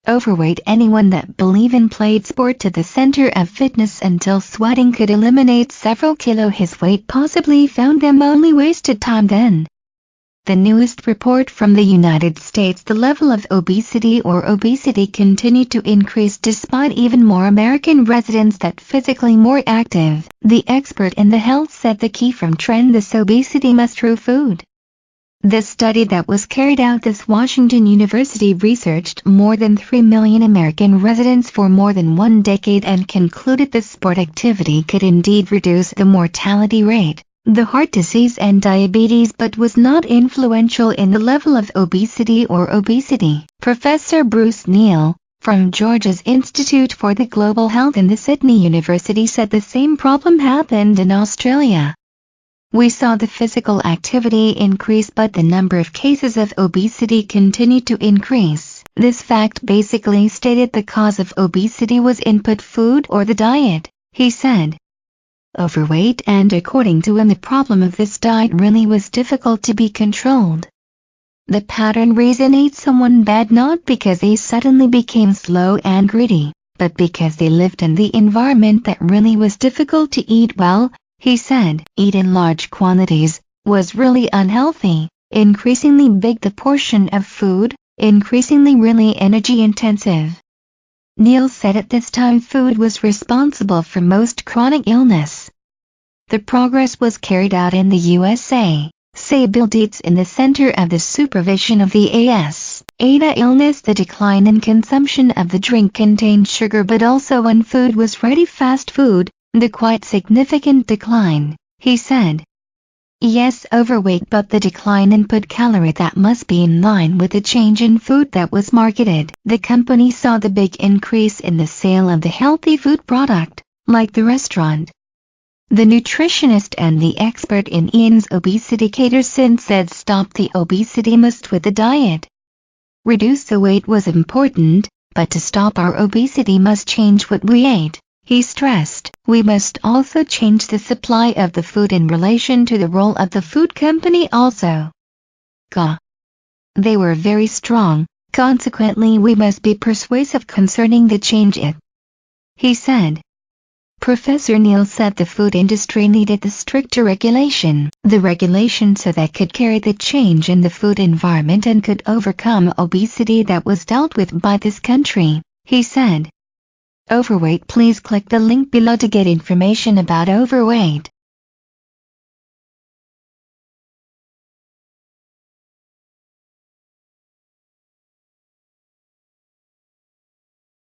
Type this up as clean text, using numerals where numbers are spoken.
Overweight. Anyone that believe in played sport to the center of fitness until sweating could eliminate several kilo his weight possibly found them only wasted time then. The newest report from the United States, the level of obesity continued to increase despite even more American residents that physically more active. The expert in the health said the key from trend this obesity must through food. The study that was carried out this Washington University researched more than 3 million American residents for more than 1 decade and concluded that sport activity could indeed reduce the mortality rate, the heart disease and diabetes, but was not influential in the level of obesity. Professor Bruce Neal, from Georgia's Institute for the Global Health in the Sydney University, said the same problem happened in Australia. We saw the physical activity increase, but the number of cases of obesity continued to increase. This fact basically stated the cause of obesity was input food or the diet, he said. Overweight, and according to him the problem of this diet really was difficult to be controlled. The pattern resonates someone bad not because they suddenly became slow and greedy, but because they lived in the environment that really was difficult to eat well, he said. Eat in large quantities, was really unhealthy, increasingly big the portion of food, increasingly really energy intensive. Neal said at this time food was responsible for most chronic illness. The progress was carried out in the USA, say Bill Dietz in the Center of the Supervision of the AS/ADA illness. The decline in consumption of the drink contained sugar, but also when food was ready fast food, the quite significant decline, he said. Yes, overweight, but the decline in input calorie that must be in line with the change in food that was marketed. The company saw the big increase in the sale of the healthy food product, like the restaurant. The nutritionist and the expert in Ian's obesity cater since said stop the obesity must with the diet. Reduce the weight was important, but to stop our obesity must change what we ate. He stressed, we must also change the supply of the food in relation to the role of the food company also. They were very strong, consequently we must be persuasive concerning the change he said. Professor Neal said the food industry needed the stricter regulation, the regulation so that could carry the change in the food environment and could overcome obesity that was dealt with by this country, he said. Overweight. Please click the link below to get information about Overweight.